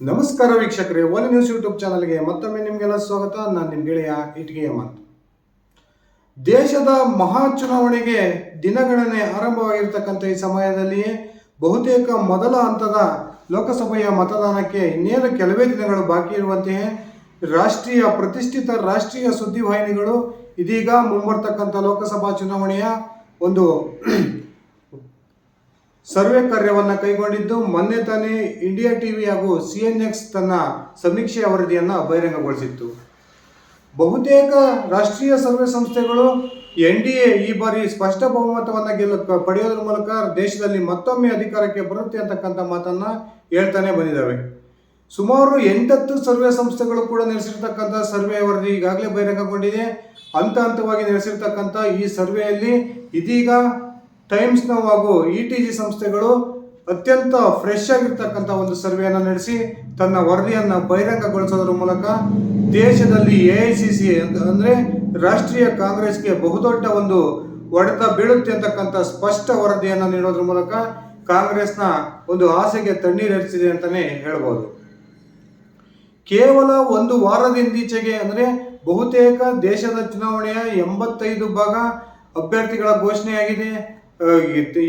ನಮಸ್ಕಾರ ವೀಕ್ಷಕರೇ, one news YouTube ಚಾನಲ್ಗೆ ಮತ್ತೊಮ್ಮೆ ನಿಮಗೆಲ್ಲ ಸ್ವಾಗತ. ನಾನು ನಿಮ್ಮ ಗೆಳೆಯ ಇಟ್ಗೆ ಹೇಮಂತ್. ದೇಶದ ಮಹಾ ಚುನಾವಣೆಗೆ ದಿನಗಣನೆ ಆರಂಭವಾಗಿರ್ತಕ್ಕಂಥ ಈ ಸಮಯದಲ್ಲಿಯೇ ಬಹುತೇಕ ಮೊದಲ ಹಂತದ ಲೋಕಸಭೆಯ ಮತದಾನಕ್ಕೆ ಇನ್ನೇನು ಕೆಲವೇ ದಿನಗಳು ಬಾಕಿ ಇರುವಂತೆಯೇ ಪ್ರತಿಷ್ಠಿತ ರಾಷ್ಟ್ರೀಯ ಸುದ್ದಿವಾಹಿನಿಗಳು ಇದೀಗ ಮುಂಬರ್ತಕ್ಕಂಥ ಲೋಕಸಭಾ ಚುನಾವಣೆಯ ಒಂದು ಸರ್ವೆ ಕಾರ್ಯವನ್ನು ಕೈಗೊಂಡಿದ್ದು, ಮೊನ್ನೆ ತಾನೇ ಇಂಡಿಯಾ ಟಿವಿ ಹಾಗೂ CNX ತನ್ನ ಸಮೀಕ್ಷೆಯ ವರದಿಯನ್ನು ಬಹಿರಂಗಗೊಳಿಸಿತ್ತು. ಬಹುತೇಕ ರಾಷ್ಟ್ರೀಯ ಸರ್ವೆ ಸಂಸ್ಥೆಗಳು NDA ಈ ಬಾರಿ ಸ್ಪಷ್ಟ ಬಹುಮತವನ್ನು ಪಡೆಯೋದ್ರ ಮೂಲಕ ದೇಶದಲ್ಲಿ ಮತ್ತೊಮ್ಮೆ ಅಧಿಕಾರಕ್ಕೆ ಬರುತ್ತೆ ಅಂತಕ್ಕಂಥ ಮಾತನ್ನ ಹೇಳ್ತಾನೆ ಬಂದಿದ್ದಾವೆ. ಸುಮಾರು 8 ಸರ್ವೆ ಸಂಸ್ಥೆಗಳು ಕೂಡ ನಡೆಸಿರ್ತಕ್ಕಂಥ ಸರ್ವೆ ವರದಿ ಈಗಾಗಲೇ ಬಹಿರಂಗಗೊಂಡಿದೆ. ಹಂತ ಹಂತವಾಗಿ ನಡೆಸಿರ್ತಕ್ಕಂಥ ಈ ಸರ್ವೆಯಲ್ಲಿ ಇದೀಗ ಟೈಮ್ಸ್ ನೌ ಹಾಗೂ ETG ಸಂಸ್ಥೆಗಳು ಅತ್ಯಂತ ಫ್ರೆಶ್ ಆಗಿರ್ತಕ್ಕಂಥ ಒಂದು ಸರ್ವೆಯನ್ನು ನಡೆಸಿ ತನ್ನ ವರದಿಯನ್ನು ಬಹಿರಂಗಗೊಳಿಸೋದ್ರ ಮೂಲಕ ದೇಶದಲ್ಲಿ AICC ಅಂದರೆ ರಾಷ್ಟ್ರೀಯ ಕಾಂಗ್ರೆಸ್ಗೆ ಬಹುದೊಡ್ಡ ಒಂದು ಹೊಡೆತ ಬೀಳುತ್ತೆ ಅಂತಕ್ಕಂಥ ಸ್ಪಷ್ಟ ವರದಿಯನ್ನು ನೀಡೋದ್ರ ಮೂಲಕ ಕಾಂಗ್ರೆಸ್ನ ಒಂದು ಆಸೆಗೆ ತಣ್ಣೀರೆರಿಸಿದೆ ಅಂತಾನೆ ಹೇಳ್ಬೋದು. ಕೇವಲ ಒಂದು ವಾರದಿಂದೀಚೆಗೆ ಅಂದರೆ ಬಹುತೇಕ ದೇಶದ ಚುನಾವಣೆಯ 85 ಭಾಗ ಅಭ್ಯರ್ಥಿಗಳ ಘೋಷಣೆಯಾಗಿದೆ.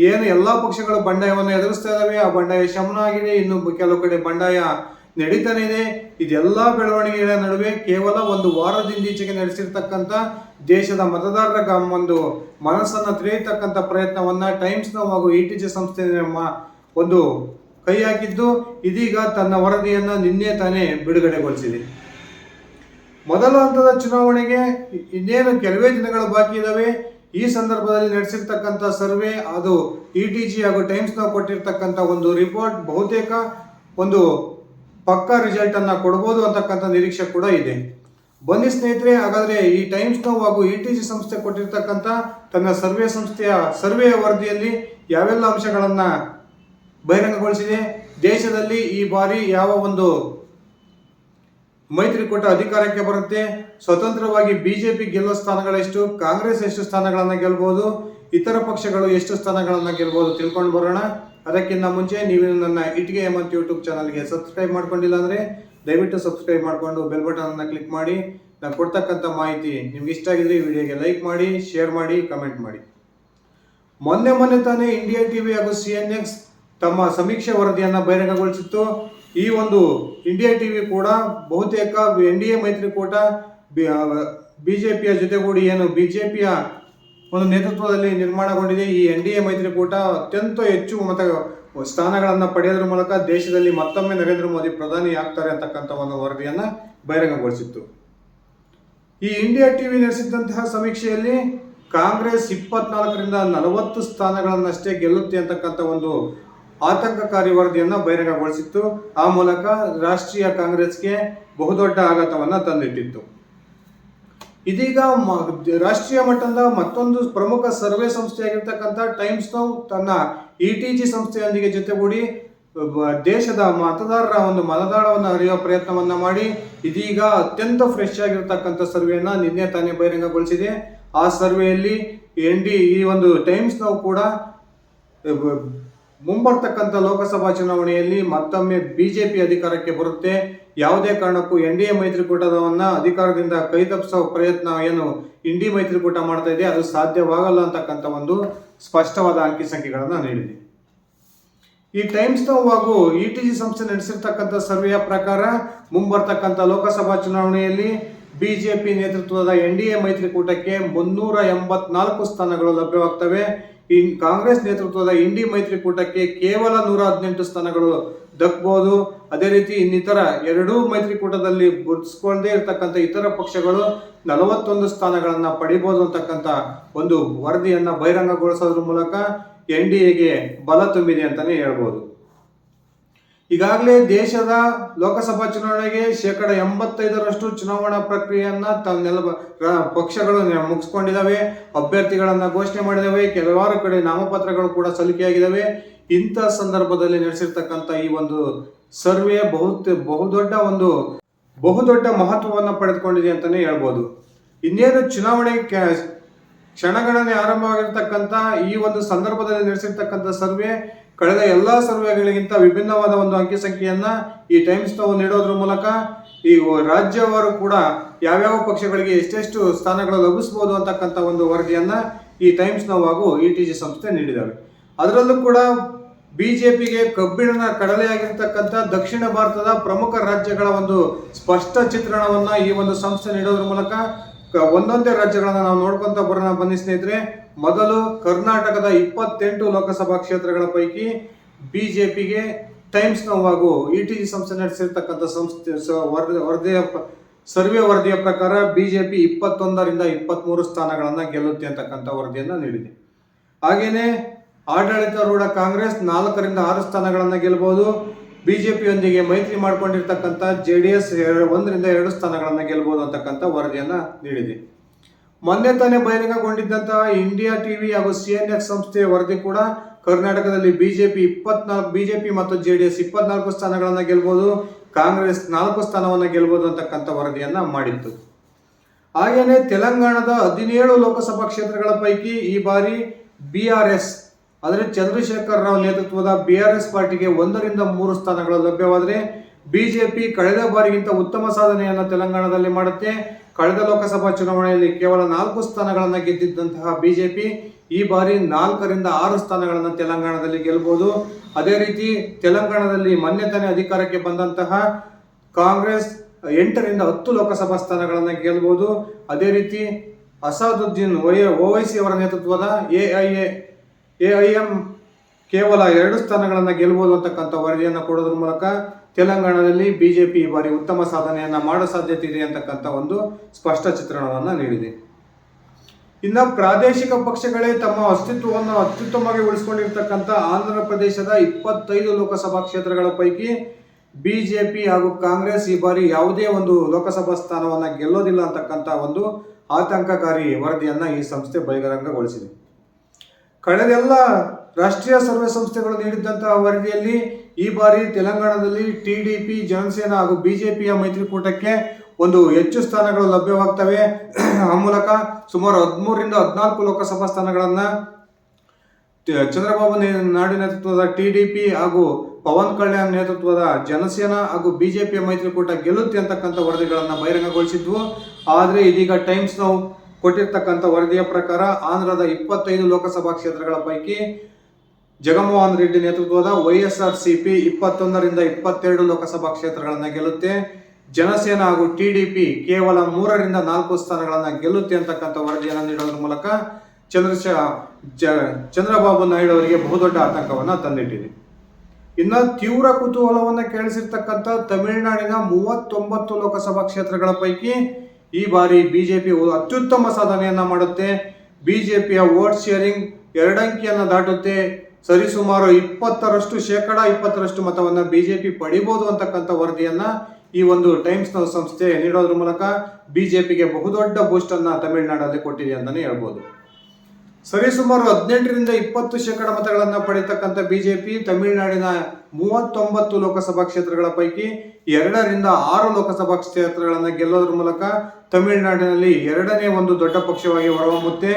ಏನು ಎಲ್ಲ ಪಕ್ಷಗಳು ಬಂಡಾಯವನ್ನು ಎದುರಿಸ್ತಾ ಇದ್ದಾವೆ. ಆ ಬಂಡಾಯ ಶಮನ ಆಗಿದೆ, ಇನ್ನು ಕೆಲವು ಕಡೆ ಬಂಡಾಯ ನಡೀತಾನೆ ಇದೆ. ಇದೆಲ್ಲ ಬೆಳವಣಿಗೆಗಳ ನಡುವೆ ಕೇವಲ ಒಂದು ವಾರದಿಂದೀಚೆಗೆ ನಡೆಸಿರ್ತಕ್ಕಂಥ ದೇಶದ ಮತದಾರರ ಒಂದು ಮನಸ್ಸನ್ನು ತಿಳಿಯತಕ್ಕಂಥ ಪ್ರಯತ್ನವನ್ನ ಟೈಮ್ಸ್ ನೌ ಹಾಗೂ ETG ಸಂಸ್ಥೆ ಒಂದು ಕೈ ಹಾಕಿದ್ದು ಇದೀಗ ತನ್ನ ವರದಿಯನ್ನು ನಿನ್ನೆ ತಾನೇ ಬಿಡುಗಡೆಗೊಳಿಸಿದೆ. ಮೊದಲ ಹಂತದ ಚುನಾವಣೆಗೆ ಇನ್ನೇನು ಕೆಲವೇ ದಿನಗಳು ಬಾಕಿ ಇದ್ದಾವೆ. ಈ ಸಂದರ್ಭದಲ್ಲಿ ನಡೆಸಿರ್ತಕ್ಕಂಥ ಸರ್ವೆ ಅದು ETG ಹಾಗೂ ಟೈಮ್ಸ್ ನೌ ಕೊಟ್ಟಿರ್ತಕ್ಕಂಥ ಒಂದು ರಿಪೋರ್ಟ್ ಬಹುತೇಕ ಒಂದು ಪಕ್ಕಾ ರಿಸಲ್ಟ್ ಅನ್ನ ಕೊಡಬಹುದು ಅಂತಕ್ಕಂಥ ನಿರೀಕ್ಷೆ ಕೂಡ ಇದೆ. ಬನ್ನಿ ಸ್ನೇಹಿತರೆ, ಹಾಗಾದ್ರೆ ಈ ಟೈಮ್ಸ್ ನೌ ಹಾಗೂ ETG ಸಂಸ್ಥೆ ಕೊಟ್ಟಿರ್ತಕ್ಕಂಥ ತನ್ನ ಸರ್ವೆಯ ವರದಿಯಲ್ಲಿ ಯಾವೆಲ್ಲ ಅಂಶಗಳನ್ನ ಬಹಿರಂಗಗೊಳಿಸಿದೆ, ದೇಶದಲ್ಲಿ ಈ ಬಾರಿ ಯಾವ ಒಂದು ಮೈತ್ರಿಕೂಟ ಅಧಿಕಾರಕ್ಕೆ ಬರುತ್ತೆ, ಸ್ವತಂತ್ರವಾಗಿ BJP ಗೆಲ್ಲುವ ಸ್ಥಾನಗಳೆಷ್ಟು, ಕಾಂಗ್ರೆಸ್ ಎಷ್ಟು ಸ್ಥಾನಗಳನ್ನು ಗೆಲ್ಬಹುದು, ಇತರ ಪಕ್ಷಗಳು ಎಷ್ಟು ಸ್ಥಾನಗಳನ್ನು ಗೆಲ್ಬಹುದು ತಿಳ್ಕೊಂಡು ಬರೋಣ. ಅದಕ್ಕಿಂತ ಮುಂಚೆ ನೀವು ನನ್ನ ಇಟ್ಗೆ ಹೇಮಂತ್ ಯೂಟ್ಯೂಬ್ ಚಾನಲ್ಗೆ ಸಬ್ಸ್ಕ್ರೈಬ್ ಮಾಡ್ಕೊಂಡಿಲ್ಲ ಅಂದರೆ ದಯವಿಟ್ಟು ಸಬ್ಸ್ಕ್ರೈಬ್ ಮಾಡಿಕೊಂಡು ಬೆಲ್ ಬಟನ್ ಅನ್ನು ಕ್ಲಿಕ್ ಮಾಡಿ. ನಾನು ಕೊಡ್ತಕ್ಕಂಥ ಮಾಹಿತಿ ನಿಮ್ಗೆ ಇಷ್ಟ ಆಗಿದ್ರೆ ಈ ವಿಡಿಯೋಗೆ ಲೈಕ್ ಮಾಡಿ, ಶೇರ್ ಮಾಡಿ, ಕಮೆಂಟ್ ಮಾಡಿ. ಮೊನ್ನೆ ತಾನೇ ಇಂಡಿಯಾ ಟಿವಿ ಹಾಗೂ CNX ತಮ್ಮ ಸಮೀಕ್ಷೆ ವರದಿಯನ್ನು ಬಹಿರಂಗಗೊಳಿಸಿತ್ತು. ಈ ಒಂದು ಇಂಡಿಯಾ ಟಿವಿ ಕೂಡ ಬಹುತೇಕ NDA ಮೈತ್ರಿಕೂಟ BJPಯ ಜೊತೆಗೂಡಿ ಏನು BJPಯ ಒಂದು ನೇತೃತ್ವದಲ್ಲಿ ನಿರ್ಮಾಣಗೊಂಡಿದೆ. ಈ NDA ಮೈತ್ರಿಕೂಟ ಅತ್ಯಂತ ಹೆಚ್ಚು ಸ್ಥಾನಗಳನ್ನು ಪಡೆಯೋದ್ರ ಮೂಲಕ ದೇಶದಲ್ಲಿ ಮತ್ತೊಮ್ಮೆ ನರೇಂದ್ರ ಮೋದಿ ಪ್ರಧಾನಿ ಆಗ್ತಾರೆ ಅಂತಕ್ಕಂಥ ಒಂದು ವರದಿಯನ್ನು ಬಹಿರಂಗಗೊಳಿಸಿತ್ತು. ಈ ಇಂಡಿಯಾ ಟಿವಿ ನಡೆಸಿದಂತಹ ಸಮೀಕ್ಷೆಯಲ್ಲಿ ಕಾಂಗ್ರೆಸ್ 24ರಿಂದ 40 ಸ್ಥಾನಗಳನ್ನಷ್ಟೇ ಗೆಲ್ಲುತ್ತೆ ಅಂತಕ್ಕಂಥ ಒಂದು ಆತಂಕಕಾರಿ ವರದಿಯನ್ನು ಬಹಿರಂಗಗೊಳಿಸಿತ್ತು. ಆ ಮೂಲಕ ರಾಷ್ಟ್ರೀಯ ಕಾಂಗ್ರೆಸ್ಗೆ ಬಹುದೊಡ್ಡ ಆಘಾತವನ್ನು ತಂದಿಟ್ಟಿತ್ತು. ಇದೀಗ ರಾಷ್ಟ್ರೀಯ ಮಟ್ಟದ ಮತ್ತೊಂದು ಪ್ರಮುಖ ಸರ್ವೆ ಸಂಸ್ಥೆಯಾಗಿರ್ತಕ್ಕಂಥ ಟೈಮ್ಸ್ ನೌ ತನ್ನ ETG ಸಂಸ್ಥೆಯೊಂದಿಗೆ ಜೊತೆಗೂಡಿ ದೇಶದ ಮತದಾರರ ಒಂದು ಮನದಾಳವನ್ನು ಅರಿಯುವ ಪ್ರಯತ್ನವನ್ನ ಮಾಡಿ ಇದೀಗ ಅತ್ಯಂತ ಫ್ರೆಶ್ ಆಗಿರ್ತಕ್ಕಂಥ ಸರ್ವೆಯನ್ನ ನಿನ್ನೆ ತಾನೇ ಬಹಿರಂಗಗೊಳಿಸಿದೆ. ಆ ಸರ್ವೆಯಲ್ಲಿ ಈ ಒಂದು ಟೈಮ್ಸ್ ನೌ ಕೂಡ ಮುಂಬರ್ತಕ್ಕಂಥ ಲೋಕಸಭಾ ಚುನಾವಣೆಯಲ್ಲಿ ಮತ್ತೊಮ್ಮೆ BJP ಅಧಿಕಾರಕ್ಕೆ ಬರುತ್ತೆ, ಯಾವುದೇ ಕಾರಣಕ್ಕೂ NDA ಮೈತ್ರಿಕೂಟವನ್ನ ಅಧಿಕಾರದಿಂದ ಕೈತಪ್ಪಿಸೋ ಪ್ರಯತ್ನ ಏನು ಇಂಡಿ ಮೈತ್ರಿಕೂಟ ಮಾಡ್ತಾ ಇದೆ ಅದು ಸಾಧ್ಯವಾಗಲ್ಲ ಅಂತಕ್ಕಂಥ ಒಂದು ಸ್ಪಷ್ಟವಾದ ಅಂಕಿ ಸಂಖ್ಯೆಗಳನ್ನು ನೀಡಿದೆ. ಈ ಟೈಮ್ಸ್ ನೌ ಹಾಗೂ ETG ಸಂಸ್ಥೆ ನಡೆಸಿರ್ತಕ್ಕಂಥ ಸರ್ವೆಯ ಪ್ರಕಾರ ಮುಂಬರ್ತಕ್ಕಂಥ ಲೋಕಸಭಾ ಚುನಾವಣೆಯಲ್ಲಿ BJP ನೇತೃತ್ವದ NDA ಮೈತ್ರಿಕೂಟಕ್ಕೆ 384 ಸ್ಥಾನಗಳು ಲಭ್ಯವಾಗ್ತವೆ. ಕಾಂಗ್ರೆಸ್ ನೇತೃತ್ವದ ಇಂಡಿ ಮೈತ್ರಿಕೂಟಕ್ಕೆ ಕೇವಲ 118 ಸ್ಥಾನಗಳು ದಕ್ಕಬಹುದು. ಅದೇ ರೀತಿ ಇನ್ನಿತರ ಎರಡೂ ಮೈತ್ರಿಕೂಟದಲ್ಲಿ ಗುರುತಿಸಿಕೊಳ್ಳದೇ ಇರತಕ್ಕಂಥ ಇತರ ಪಕ್ಷಗಳು 41 ಸ್ಥಾನಗಳನ್ನು ಪಡಿಬಹುದು ಅಂತಕ್ಕಂಥ ಒಂದು ವರದಿಯನ್ನ ಬಹಿರಂಗಗೊಳಿಸೋದ್ರ ಮೂಲಕ NDAಗೆ ಬಲ ತುಂಬಿದೆ ಅಂತಾನೆ ಹೇಳ್ಬೋದು. ಈಗಾಗಲೇ ದೇಶದ ಲೋಕಸಭಾ ಚುನಾವಣೆಗೆ 85% ಚುನಾವಣಾ ಪ್ರಕ್ರಿಯೆಯನ್ನ ಪಕ್ಷಗಳು ಮುಗಿಸ್ಕೊಂಡಿದ್ದಾವೆ, ಅಭ್ಯರ್ಥಿಗಳನ್ನ ಘೋಷಣೆ ಮಾಡಿದಾವೆ, ಕೆಲವಾರು ಕಡೆ ನಾಮಪತ್ರಗಳು ಕೂಡ ಸಲ್ಲಿಕೆಯಾಗಿದ್ದಾವೆ. ಇಂಥ ಸಂದರ್ಭದಲ್ಲಿ ನಡೆಸಿರ್ತಕ್ಕಂಥ ಈ ಒಂದು ಸರ್ವೆ ಬಹುದೊಡ್ಡ ಮಹತ್ವವನ್ನು ಪಡೆದುಕೊಂಡಿದೆ ಅಂತಾನೆ ಹೇಳ್ಬೋದು. ಇನ್ನೇನು ಚುನಾವಣೆ ಕ್ಷಣಗಣನೆ ಆರಂಭವಾಗಿರ್ತಕ್ಕಂಥ ಈ ಒಂದು ಸಂದರ್ಭದಲ್ಲಿ ನಡೆಸಿರ್ತಕ್ಕಂಥ ಸರ್ವೆ ಕಳೆದ ಎಲ್ಲ ಸರ್ವೆಗಳಿಗಿಂತ ವಿಭಿನ್ನವಾದ ಒಂದು ಅಂಕಿ ಸಂಖ್ಯೆಯನ್ನ ಈ ಟೈಮ್ಸ್ ನಾವು ನೀಡೋದ್ರ ಮೂಲಕ ಈ ರಾಜ್ಯವಾರು ಕೂಡ ಯಾವ್ಯಾವ ಪಕ್ಷಗಳಿಗೆ ಎಷ್ಟೆಷ್ಟು ಸ್ಥಾನಗಳು ಲಭಿಸಬಹುದು ಅಂತಕ್ಕಂಥ ಒಂದು ವರದಿಯನ್ನ ಈ ಟೈಮ್ಸ್ ನಾವು ಹಾಗೂ ETG ಸಂಸ್ಥೆ ನೀಡಿದ್ದಾವೆ. ಅದರಲ್ಲೂ ಕೂಡ ಬಿಜೆಪಿಗೆ ಕಬ್ಬಿಣದ ಕಡಲೆಯಾಗಿರ್ತಕ್ಕಂಥ ದಕ್ಷಿಣ ಭಾರತದ ಪ್ರಮುಖ ರಾಜ್ಯಗಳ ಒಂದು ಸ್ಪಷ್ಟ ಚಿತ್ರಣವನ್ನ ಈ ಒಂದು ಸಂಸ್ಥೆ ನೀಡೋದ್ರ ಮೂಲಕ ಒಂದೊಂದೇ ರಾಜ್ಯಗಳನ್ನ ನಾವು ನೋಡ್ಕೊಂತ ಬರೋಣ ಬನ್ನಿ ಸ್ನೇಹಿತರೆ. ಮೊದಲು ಕರ್ನಾಟಕದ 28 ಲೋಕಸಭಾ ಕ್ಷೇತ್ರಗಳ ಪೈಕಿ ಬಿಜೆಪಿಗೆ ಟೈಮ್ಸ್ ನಾವು ಹಾಗೂ ETG ಸಂಸ್ಥೆ ನಡೆಸಿರ್ತಕ್ಕಂಥ ಸರ್ವೆ ವರದಿಯ ಪ್ರಕಾರ ಬಿಜೆಪಿ 21ರಿಂದ 23 ಸ್ಥಾನಗಳನ್ನ ಗೆಲ್ಲುತ್ತೆ ಅಂತಕ್ಕಂಥ ವರದಿಯನ್ನ ನೀಡಿದೆ. ಹಾಗೇನೆ ಆಡಳಿತಾರೂಢ ಕಾಂಗ್ರೆಸ್ 4ರಿಂದ 6 ಸ್ಥಾನಗಳನ್ನ ಗೆಲ್ಲಬಹುದು. ಬಿಜೆಪಿಯೊಂದಿಗೆ ಮೈತ್ರಿ ಮಾಡಿಕೊಂಡಿರ್ತಕ್ಕಂಥ JDS 1ರಿಂದ 2 ಸ್ಥಾನಗಳನ್ನ ಗೆಲ್ಲಬಹುದು ಅಂತಕ್ಕಂಥ ವರದಿಯನ್ನ ನೀಡಿದೆ. ಮೊನ್ನೆ ತಾನೇ ಬಹಿರಂಗಗೊಂಡಿದ್ದಂತಹ ಇಂಡಿಯಾ ಟಿವಿ ಹಾಗೂ CNX ಸಂಸ್ಥೆಯ ವರದಿ ಕೂಡ ಕರ್ನಾಟಕದಲ್ಲಿ ಬಿಜೆಪಿ ಮತ್ತು JDS 24 ಸ್ಥಾನಗಳನ್ನ ಗೆಲ್ಲಬಹುದು, ಕಾಂಗ್ರೆಸ್ 4 ಸ್ಥಾನವನ್ನ ಗೆಲ್ಲಬಹುದು ಅಂತಕ್ಕಂಥ ವರದಿಯನ್ನ ಮಾಡಿತ್ತು. ಹಾಗೇನೆ ತೆಲಂಗಾಣದ 17 ಲೋಕಸಭಾ ಕ್ಷೇತ್ರಗಳ ಪೈಕಿ ಈ ಬಾರಿ BRS ಅಂದರೆ ಚಂದ್ರಶೇಖರ್ ರಾವ್ ನೇತೃತ್ವದ BRS ಪಾರ್ಟಿಗೆ 1ರಿಂದ 3 ಸ್ಥಾನಗಳು ಲಭ್ಯವಾದರೆ ಬಿಜೆಪಿ ಕಳೆದ ಬಾರಿಗಿಂತ ಉತ್ತಮ ಸಾಧನೆಯನ್ನು ತೆಲಂಗಾಣದಲ್ಲಿ ಮಾಡುತ್ತೆ. ಕಳೆದ ಲೋಕಸಭಾ ಚುನಾವಣೆಯಲ್ಲಿ ಕೇವಲ 4 ಸ್ಥಾನಗಳನ್ನು ಗೆದ್ದಿದ್ದಂತಹ ಬಿಜೆಪಿ ಈ ಬಾರಿ 4ರಿಂದ 6 ಸ್ಥಾನಗಳನ್ನು ತೆಲಂಗಾಣದಲ್ಲಿ ಗೆಲ್ಲಬಹುದು. ಅದೇ ರೀತಿ ತೆಲಂಗಾಣದಲ್ಲಿ ಮೊನ್ನೆ ತಾನೇ ಅಧಿಕಾರಕ್ಕೆ ಬಂದಂತಹ ಕಾಂಗ್ರೆಸ್ 8ರಿಂದ 10 ಲೋಕಸಭಾ ಸ್ಥಾನಗಳನ್ನು ಗೆಲ್ಲಬಹುದು. ಅದೇ ರೀತಿ ಅಸಾದುದ್ದೀನ್ ಓವೈಸಿ ಅವರ ನೇತೃತ್ವದ AIM ಕೇವಲ 2 ಸ್ಥಾನಗಳನ್ನು ಗೆಲ್ಲಬಹುದು ಅಂತಕ್ಕಂಥ ವರದಿಯನ್ನು ಕೊಡೋದ್ರ ಮೂಲಕ ತೆಲಂಗಾಣದಲ್ಲಿ ಬಿಜೆಪಿ ಈ ಬಾರಿ ಉತ್ತಮ ಸಾಧನೆಯನ್ನ ಮಾಡೋ ಸಾಧ್ಯತೆ ಇದೆ ಅಂತಕ್ಕಂಥ ಒಂದು ಸ್ಪಷ್ಟ ಚಿತ್ರಣವನ್ನು ನೀಡಿದೆ. ಇನ್ನು ಪ್ರಾದೇಶಿಕ ಪಕ್ಷಗಳೇ ತಮ್ಮ ಅಸ್ತಿತ್ವವನ್ನು ಅತ್ಯುತ್ತಮವಾಗಿ ಉಳಿಸಿಕೊಂಡಿರ್ತಕ್ಕಂಥ ಆಂಧ್ರ ಪ್ರದೇಶದ 25 ಲೋಕಸಭಾ ಕ್ಷೇತ್ರಗಳ ಪೈಕಿ ಬಿಜೆಪಿ ಹಾಗೂ ಕಾಂಗ್ರೆಸ್ ಈ ಬಾರಿ ಯಾವುದೇ ಒಂದು ಲೋಕಸಭಾ ಸ್ಥಾನವನ್ನು ಗೆಲ್ಲೋದಿಲ್ಲ ಅಂತಕ್ಕಂಥ ಒಂದು ಆತಂಕಕಾರಿ ವರದಿಯನ್ನ ಈ ಸಂಸ್ಥೆ ಬಹಿರಂಗಗೊಳಿಸಿದೆ. ಕಳೆದೆಲ್ಲ ರಾಷ್ಟ್ರೀಯ ಸರ್ವೆ ಸಂಸ್ಥೆಗಳು ನೀಡಿದ್ದಂತಹ ವರದಿಯಲ್ಲಿ ಈ ಬಾರಿ ತೆಲಂಗಾಣದಲ್ಲಿ TDP, ಜನಸೇನಾ ಹಾಗೂ ಬಿಜೆಪಿಯ ಮೈತ್ರಿಕೂಟಕ್ಕೆ ಒಂದು ಹೆಚ್ಚು ಸ್ಥಾನಗಳು ಲಭ್ಯವಾಗ್ತವೆ. ಆ ಮೂಲಕ ಸುಮಾರು 13ರಿಂದ 14 ಲೋಕಸಭಾ ಸ್ಥಾನಗಳನ್ನ ಚಂದ್ರಬಾಬು ನಾಯ್ಡು ನೇತೃತ್ವದ TDP ಹಾಗೂ ಪವನ್ ಕಲ್ಯಾಣ್ ನೇತೃತ್ವದ ಜನಸೇನಾ ಹಾಗೂ ಬಿಜೆಪಿಯ ಮೈತ್ರಿಕೂಟ ಗೆಲ್ಲುತ್ತೆ ಅಂತಕ್ಕಂಥ ವರದಿಗಳನ್ನ ಬಹಿರಂಗಗೊಳಿಸಿದ್ವು. ಆದರೆ ಇದೀಗ ಟೈಮ್ಸ್ ನಾವು ಕೊಟ್ಟಿರ್ತಕ್ಕಂಥ ವರದಿಯ ಪ್ರಕಾರ ಆಂಧ್ರದ 25 ಲೋಕಸಭಾ ಕ್ಷೇತ್ರಗಳ ಪೈಕಿ ಜಗನ್ಮೋಹನ್ ರೆಡ್ಡಿ ನೇತೃತ್ವದ YSRCP 21ರಿಂದ 22 ಲೋಕಸಭಾ ಕ್ಷೇತ್ರಗಳನ್ನ ಗೆಲ್ಲುತ್ತೆ. ಜನಸೇನಾ ಹಾಗೂ TDP ಕೇವಲ 3ರಿಂದ 4 ಸ್ಥಾನಗಳನ್ನ ಗೆಲ್ಲುತ್ತೆ ಅಂತಕ್ಕಂಥ ವರದಿಯನ್ನು ನೀಡೋದ್ರ ಮೂಲಕ ಚಂದ್ರಬಾಬು ನಾಯ್ಡು ಅವರಿಗೆ ಬಹುದೊಡ್ಡ ಆತಂಕವನ್ನ ತಂದಿಟ್ಟಿದೆ. ಇನ್ನು ತೀವ್ರ ಕುತೂಹಲವನ್ನ ಕೇಳಿಸಿರ್ತಕ್ಕಂಥ ತಮಿಳುನಾಡಿನ 39 ಲೋಕಸಭಾ ಕ್ಷೇತ್ರಗಳ ಪೈಕಿ ಈ ಬಾರಿ ಬಿಜೆಪಿ ಅತ್ಯುತ್ತಮ ಸಾಧನೆಯನ್ನ ಮಾಡುತ್ತೆ. ಬಿಜೆಪಿಯ ವೋಟ್ ಶೇರಿಂಗ್ 2 ಅಂಕಿಯನ್ನು ದಾಟುತ್ತೆ. ಸರಿಸುಮಾರು 20% ಮತವನ್ನ ಬಿಜೆಪಿ ಪಡಿಬಹುದು ಅಂತಕ್ಕಂಥ ವರದಿಯನ್ನ ಈ ಒಂದು ಟೈಮ್ಸ್ ನೌ ಸಂಸ್ಥೆ ನೀಡೋದ್ರ ಮೂಲಕ ಬಿಜೆಪಿಗೆ ಬಹುದೊಡ್ಡ ಬೂಸ್ಟ್ ಅನ್ನ ತಮಿಳುನಾಡಲ್ಲಿ ಕೊಟ್ಟಿದೆ ಅಂತಾನೆ ಹೇಳ್ಬೋದು. ಸರಿಸುಮಾರು 18ರಿಂದ 20% ಮತಗಳನ್ನ ಪಡೆಯತಕ್ಕಂಥ ಬಿಜೆಪಿ ತಮಿಳುನಾಡಿನ 39 ಲೋಕಸಭಾ ಕ್ಷೇತ್ರಗಳ ಪೈಕಿ 2ರಿಂದ 6 ಲೋಕಸಭಾ ಕ್ಷೇತ್ರಗಳನ್ನ ಗೆಲ್ಲೋದ್ರ ಮೂಲಕ ತಮಿಳುನಾಡಿನಲ್ಲಿ 2ನೇ ಒಂದು ದೊಡ್ಡ ಪಕ್ಷವಾಗಿ ಹೊರಹೊಮ್ಮುತ್ತೆ.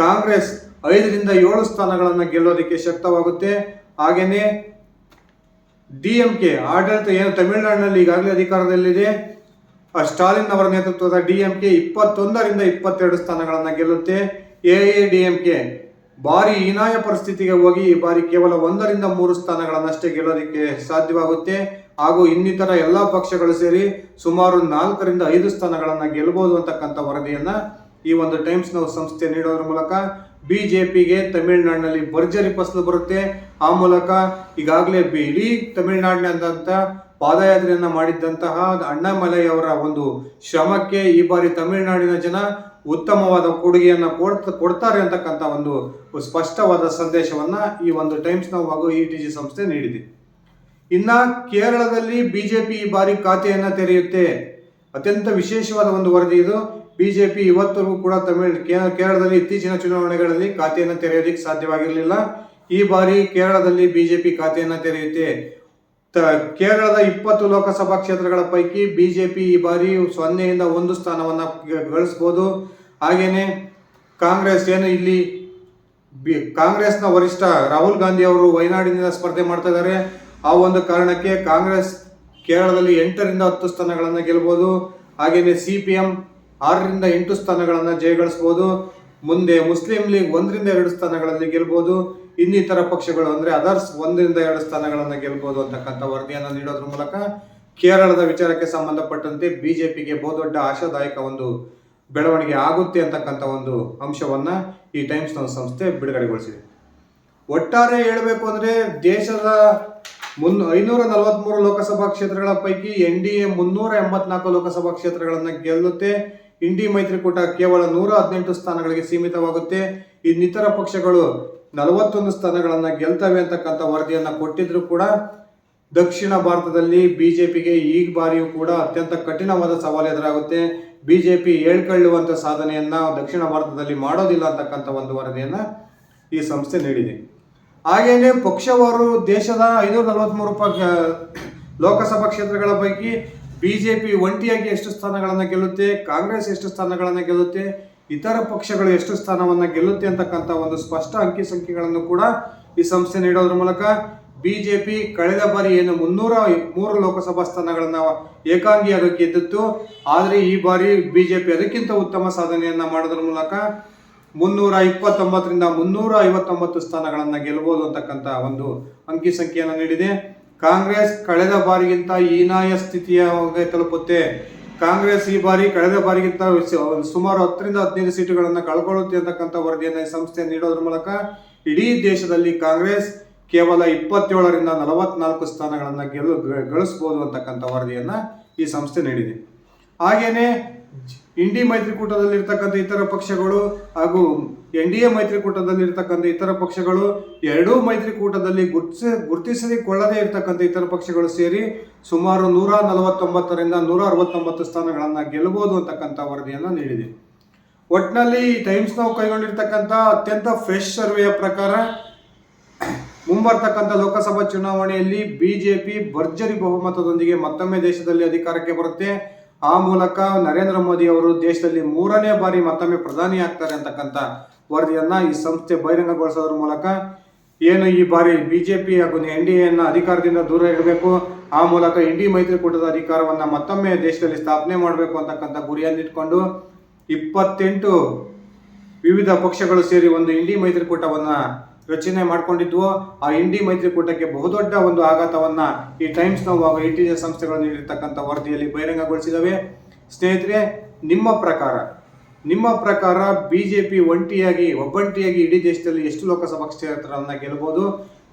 ಕಾಂಗ್ರೆಸ್ 5ರಿಂದ 7 ಸ್ಥಾನಗಳನ್ನು ಗೆಲ್ಲೋದಕ್ಕೆ ಶಕ್ತವಾಗುತ್ತೆ. ಹಾಗೇನೆ DMK ಆಡಳಿತ ಏನು ತಮಿಳುನಾಡಿನಲ್ಲಿ ಈಗಾಗಲೇ ಅಧಿಕಾರದಲ್ಲಿದೆ, ಸ್ಟಾಲಿನ್ ಅವರ ನೇತೃತ್ವದ DMK 21ರಿಂದ 22 ಸ್ಥಾನಗಳನ್ನು ಗೆಲ್ಲುತ್ತೆ. AIADMK ಭಾರಿ ಹೀನಾಯ ಪರಿಸ್ಥಿತಿಗೆ ಹೋಗಿ ಈ ಬಾರಿ ಕೇವಲ 1ರಿಂದ 3 ಸ್ಥಾನಗಳನ್ನಷ್ಟೇ ಗೆಲ್ಲೋದಕ್ಕೆ ಸಾಧ್ಯವಾಗುತ್ತೆ. ಹಾಗೂ ಇನ್ನಿತರ ಎಲ್ಲ ಪಕ್ಷಗಳು ಸೇರಿ ಸುಮಾರು 4ರಿಂದ 5 ಸ್ಥಾನಗಳನ್ನು ಗೆಲ್ಲಬಹುದು ಅಂತಕ್ಕಂಥ ವರದಿಯನ್ನ ಈ ಒಂದು ಟೈಮ್ಸ್ ನೌ ಸಂಸ್ಥೆ ನೀಡೋದ್ರ ಮೂಲಕ ಬಿಜೆಪಿಗೆ ತಮಿಳುನಾಡಿನಲ್ಲಿ ಭರ್ಜರಿ ಫಸಲು ಬರುತ್ತೆ. ಆ ಮೂಲಕ ಈಗಾಗಲೇ ಇಡೀ ತಮಿಳುನಾಡಿನಾದ್ಯಂತ ಪಾದಯಾತ್ರೆಯನ್ನ ಮಾಡಿದ್ದಂತಹ ಅಣ್ಣಾಮಲೈ ಅವರ ಒಂದು ಶ್ರಮಕ್ಕೆ ಈ ಬಾರಿ ತಮಿಳುನಾಡಿನ ಜನ ಉತ್ತಮವಾದ ಕೊಡುಗೆಯನ್ನ ಕೊಡ್ತಾರೆ ಅಂತಕ್ಕಂಥ ಒಂದು ಸ್ಪಷ್ಟವಾದ ಸಂದೇಶವನ್ನ ಈ ಒಂದು ಟೈಮ್ಸ್ ನೌ ಹಾಗೂ ETG ಸಂಸ್ಥೆ ನೀಡಿದೆ. ಇನ್ನ ಕೇರಳದಲ್ಲಿ ಬಿಜೆಪಿ ಈ ಬಾರಿ ಖಾತೆಯನ್ನ ತೆರೆಯುತ್ತೆ. ಅತ್ಯಂತ ವಿಶೇಷವಾದ ಒಂದು ವರದಿ ಇದು. ಬಿಜೆಪಿ ಇವತ್ತರೆಗೂ ಕೂಡ ಕೇರಳದಲ್ಲಿ ಇತ್ತೀಚಿನ ಚುನಾವಣೆಗಳಲ್ಲಿ ಖಾತೆಯನ್ನು ತೆರೆಯೋದಕ್ಕೆ ಸಾಧ್ಯವಾಗಿರಲಿಲ್ಲ. ಈ ಬಾರಿ ಕೇರಳದಲ್ಲಿ ಬಿಜೆಪಿ ಖಾತೆಯನ್ನು ತೆರೆಯುತ್ತೆ. ಕೇರಳದ 20 ಲೋಕಸಭಾ ಕ್ಷೇತ್ರಗಳ ಪೈಕಿ ಬಿಜೆಪಿ ಈ ಬಾರಿ 0ಯಿಂದ 1 ಸ್ಥಾನವನ್ನ ಗಳಿಸಬಹುದು. ಹಾಗೇನೆ ಕಾಂಗ್ರೆಸ್ ಏನು ಇಲ್ಲಿ ಕಾಂಗ್ರೆಸ್ನ ವರಿಷ್ಠ ರಾಹುಲ್ ಗಾಂಧಿ ಅವರು ವಯನಾಡಿನಿಂದ ಸ್ಪರ್ಧೆ ಮಾಡ್ತಾ ಇದ್ದಾರೆ. ಆ ಒಂದು ಕಾರಣಕ್ಕೆ ಕಾಂಗ್ರೆಸ್ ಕೇರಳದಲ್ಲಿ 8ರಿಂದ 10 ಸ್ಥಾನಗಳನ್ನು ಗೆಲ್ಬೋದು. ಹಾಗೆಯೇ CPM 6ರಿಂದ 8 ಸ್ಥಾನಗಳನ್ನು ಜಯಗಳಿಸಬಹುದು. ಮುಂದೆ ಮುಸ್ಲಿಂ ಲೀಗ್ 1ರಿಂದ 2 ಸ್ಥಾನಗಳಲ್ಲಿ ಗೆಲ್ಬಹುದು. ಇನ್ನಿತರ ಪಕ್ಷಗಳು ಅಂದ್ರೆ ಅದರ್ಸ್ 1ರಿಂದ 2 ಸ್ಥಾನಗಳನ್ನು ಗೆಲ್ಬಹುದು ಅಂತಕ್ಕಂಥ ವರದಿಯನ್ನು ನೀಡೋದ್ರ ಮೂಲಕ ಕೇರಳದ ವಿಚಾರಕ್ಕೆ ಸಂಬಂಧಪಟ್ಟಂತೆ ಬಿಜೆಪಿಗೆ ಬಹುದೊಡ್ಡ ಆಶಾದಾಯಕ ಒಂದು ಬೆಳವಣಿಗೆ ಆಗುತ್ತೆ ಅಂತಕ್ಕಂಥ ಒಂದು ಅಂಶವನ್ನ ಈ ಟೈಮ್ಸ್ ನೌ ಸಂಸ್ಥೆ ಬಿಡುಗಡೆಗೊಳಿಸಿದೆ. ಒಟ್ಟಾರೆ ಹೇಳಬೇಕು ಅಂದ್ರೆ ದೇಶದ 543 ಲೋಕಸಭಾ ಕ್ಷೇತ್ರಗಳ ಪೈಕಿ NDA 384 ಲೋಕಸಭಾ ಕ್ಷೇತ್ರಗಳನ್ನು ಗೆಲ್ಲುತ್ತೆ. ಇಂಡಿ ಮೈತ್ರಿಕೂಟ ಕೇವಲ 118 ಸ್ಥಾನಗಳಿಗೆ ಸೀಮಿತವಾಗುತ್ತೆ. ಇನ್ನಿತರ ಪಕ್ಷಗಳು 41 ಸ್ಥಾನಗಳನ್ನು ಗೆಲ್ತವೆ ಅಂತಕ್ಕಂಥ ವರದಿಯನ್ನ ಕೊಟ್ಟಿದ್ರು ಕೂಡ ದಕ್ಷಿಣ ಭಾರತದಲ್ಲಿ ಬಿಜೆಪಿಗೆ ಈ ಬಾರಿಯೂ ಕೂಡ ಅತ್ಯಂತ ಕಠಿಣವಾದ ಸವಾಲು ಎದುರಾಗುತ್ತೆ. ಬಿಜೆಪಿ ಹೇಳ್ಕೊಳ್ಳುವಂತ ಸಾಧನೆಯನ್ನ ದಕ್ಷಿಣ ಭಾರತದಲ್ಲಿ ಮಾಡೋದಿಲ್ಲ ಅಂತಕ್ಕಂಥ ಒಂದು ವರದಿಯನ್ನ ಈ ಸಂಸ್ಥೆ ನೀಡಿದೆ. ಹಾಗೆಯೇ ಪಕ್ಷವಾರು ದೇಶದ 543 ಲೋಕಸಭಾ ಕ್ಷೇತ್ರಗಳ ಪೈಕಿ ಬಿಜೆಪಿ ಒಂಟಿಯಾಗಿ ಎಷ್ಟು ಸ್ಥಾನಗಳನ್ನು ಗೆಲ್ಲುತ್ತೆ, ಕಾಂಗ್ರೆಸ್ ಎಷ್ಟು ಸ್ಥಾನಗಳನ್ನು ಗೆಲ್ಲುತ್ತೆ, ಇತರ ಪಕ್ಷಗಳು ಎಷ್ಟು ಸ್ಥಾನವನ್ನು ಗೆಲ್ಲುತ್ತೆ ಅಂತಕ್ಕಂಥ ಒಂದು ಸ್ಪಷ್ಟ ಅಂಕಿ ಸಂಖ್ಯೆಗಳನ್ನು ಕೂಡ ಈ ಸಂಸ್ಥೆ ನೀಡೋದ್ರ ಮೂಲಕ ಬಿಜೆಪಿ ಕಳೆದ ಬಾರಿ ಏನು 303 ಲೋಕಸಭಾ ಸ್ಥಾನಗಳನ್ನು ಏಕಾಂಗಿಯಾಗಿ ಗೆದ್ದಿತ್ತು, ಆದರೆ ಈ ಬಾರಿ ಬಿಜೆಪಿ ಅದಕ್ಕಿಂತ ಉತ್ತಮ ಸಾಧನೆಯನ್ನ ಮಾಡೋದ್ರ ಮೂಲಕ 329ರಿಂದ 359 ಸ್ಥಾನಗಳನ್ನು ಗೆಲ್ಲಬಹುದು ಅಂತಕ್ಕಂಥ ಒಂದು ಅಂಕಿ ಸಂಖ್ಯೆಯನ್ನು ನೀಡಿದೆ. ಕಾಂಗ್ರೆಸ್ ಕಳೆದ ಬಾರಿಗಿಂತ ಹೀನಾಯ ಸ್ಥಿತಿಯ ತಲುಪುತ್ತೆ. ಕಾಂಗ್ರೆಸ್ ಈ ಬಾರಿ ಕಳೆದ ಬಾರಿಗಿಂತ ಸುಮಾರು 10ರಿಂದ 15 ಸೀಟುಗಳನ್ನು ಕಳ್ಕೊಳ್ಳುತ್ತೆ ಅಂತಕ್ಕಂಥ ವರದಿಯನ್ನು ಈ ಸಂಸ್ಥೆ ನೀಡೋದ್ರ ಮೂಲಕ ಇಡೀ ದೇಶದಲ್ಲಿ ಕಾಂಗ್ರೆಸ್ ಕೇವಲ 27ರಿಂದ 44 ಸ್ಥಾನಗಳನ್ನು ಗಳಿಸಬಹುದು ಅಂತಕ್ಕಂಥ ವರದಿಯನ್ನ ಈ ಸಂಸ್ಥೆ ನೀಡಿದೆ. ಹಾಗೇನೆ ಇಂಡಿ ಮೈತ್ರಿಕೂಟದಲ್ಲಿರ್ತಕ್ಕಂಥ ಇತರ ಪಕ್ಷಗಳು ಹಾಗೂ NDA ಮೈತ್ರಿಕೂಟದಲ್ಲಿರ್ತಕ್ಕಂಥ ಇತರ ಪಕ್ಷಗಳು ಎರಡೂ ಮೈತ್ರಿಕೂಟದಲ್ಲಿ ಗುರುತಿಸಿಕೊಳ್ಳದೇ ಇರತಕ್ಕಂಥ ಇತರ ಪಕ್ಷಗಳು ಸೇರಿ ಸುಮಾರು 149ರಿಂದ 169 ಸ್ಥಾನಗಳನ್ನು ಗೆಲ್ಲಬಹುದು ಅಂತಕ್ಕಂಥ ವರದಿಯನ್ನು ನೀಡಿದೆ. ಒಟ್ಟಿನಲ್ಲಿ ಟೈಮ್ಸ್ ನಾವು ಕೈಗೊಂಡಿರ್ತಕ್ಕಂಥ ಅತ್ಯಂತ ಫ್ರೆಶ್ ಸರ್ವೆಯ ಪ್ರಕಾರ ಮುಂಬರ್ತಕ್ಕಂಥ ಲೋಕಸಭಾ ಚುನಾವಣೆಯಲ್ಲಿ ಬಿಜೆಪಿ ಭರ್ಜರಿ ಬಹುಮತದೊಂದಿಗೆ ಮತ್ತೊಮ್ಮೆ ದೇಶದಲ್ಲಿ ಅಧಿಕಾರಕ್ಕೆ ಬರುತ್ತೆ. ಆ ಮೂಲಕ ನರೇಂದ್ರ ಮೋದಿ ಅವರು ದೇಶದಲ್ಲಿ 3ನೇ ಬಾರಿ ಮತ್ತೊಮ್ಮೆ ಪ್ರಧಾನಿ ಆಗ್ತಾರೆ ಅಂತಕ್ಕಂಥ ವರದಿಯನ್ನ ಈ ಸಂಸ್ಥೆ ಬಹಿರಂಗಗೊಳಿಸೋದ್ರ ಮೂಲಕ ಏನು ಈ ಬಾರಿ ಬಿಜೆಪಿ ಹಾಗೂ NDAಯನ್ನ ಅಧಿಕಾರದಿಂದ ದೂರ ಇಡಬೇಕು, ಆ ಮೂಲಕ ಇಂಡಿ ಮೈತ್ರಿಕೂಟದ ಅಧಿಕಾರವನ್ನ ಮತ್ತೊಮ್ಮೆ ದೇಶದಲ್ಲಿ ಸ್ಥಾಪನೆ ಮಾಡಬೇಕು ಅಂತಕ್ಕಂಥ ಗುರಿಯನ್ನಿಟ್ಕೊಂಡು 28 ವಿವಿಧ ಪಕ್ಷಗಳು ಸೇರಿ ಒಂದು ಇಂಡಿ ಮೈತ್ರಿಕೂಟವನ್ನ ರಚನೆ ಮಾಡಿಕೊಂಡಿದ್ವು. ಆ ಇಂಡಿ ಮೈತ್ರಿಕೂಟಕ್ಕೆ ಬಹುದೊಡ್ಡ ಒಂದು ಆಘಾತವನ್ನ ಈ ಟೈಮ್ಸ್ ನೌ ಹಾಗೂ ATJ ಸಂಸ್ಥೆಗಳು ನೀಡಿರ್ತಕ್ಕಂಥ ವರದಿಯಲ್ಲಿ ಬಹಿರಂಗಗೊಳಿಸಿದವೆ. ಸ್ನೇಹಿತರೆ, ನಿಮ್ಮ ಪ್ರಕಾರ ಬಿಜೆಪಿ ಒಬ್ಬಂಟಿಯಾಗಿ ಇಡೀ ದೇಶದಲ್ಲಿ ಎಷ್ಟು ಲೋಕಸಭಾ ಕ್ಷೇತ್ರಗಳನ್ನ ಗೆಲ್ಲಬಹುದು?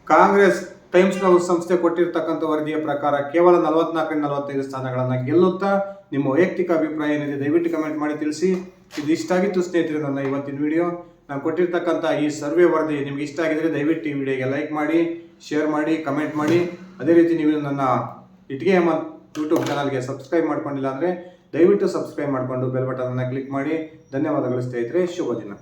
ಕಾಂಗ್ರೆಸ್ ಟೈಮ್ಸ್ ನೌ ಸಂಸ್ಥೆ ಕೊಟ್ಟಿರ್ತಕ್ಕಂಥ ವರದಿಯ ಪ್ರಕಾರ ಕೇವಲ 44ರಿಂದ 45 ಸ್ಥಾನಗಳನ್ನು ಗೆಲ್ಲುತ್ತಾ? ನಿಮ್ಮ ವೈಯಕ್ತಿಕ ಅಭಿಪ್ರಾಯ ಏನಿದೆ ದಯವಿಟ್ಟು ಕಮೆಂಟ್ ಮಾಡಿ ತಿಳಿಸಿ. ಇದು ಇಷ್ಟ ಆಗಿತ್ತು ಸ್ನೇಹಿತರೆ ನನ್ನ ಇವತ್ತಿನ ವಿಡಿಯೋ. ನಾನು ಕೊಟ್ಟಿರ್ತಕ್ಕಂಥ ಈ ಸರ್ವೆ ವರದಿ ನಿಮ್ಗೆ ಇಷ್ಟ ಆಗಿದ್ರೆ ದಯವಿಟ್ಟು ಈ ವಿಡಿಯೋಗೆ ಲೈಕ್ ಮಾಡಿ, ಶೇರ್ ಮಾಡಿ, ಕಮೆಂಟ್ ಮಾಡಿ. ಅದೇ ರೀತಿ ನೀವು ನನ್ನ ಇಟ್ಗೆ ಯೂಟ್ಯೂಬ್ ಚಾನಲ್ಗೆ ಸಬ್ಸ್ಕ್ರೈಬ್ ಮಾಡ್ಕೊಂಡಿಲ್ಲ ಅಂದರೆ ದಯವಿಟ್ಟು ಸಬ್ಸ್ಕ್ರೈಬ್ ಮಾಡಿಕೊಂಡು ಬೆಲ್ ಬಟನನ್ನು ಕ್ಲಿಕ್ ಮಾಡಿ. ಧನ್ಯವಾದಗಳು ಸ್ನೇಹಿತರೆ, ಶುಭ ದಿನ.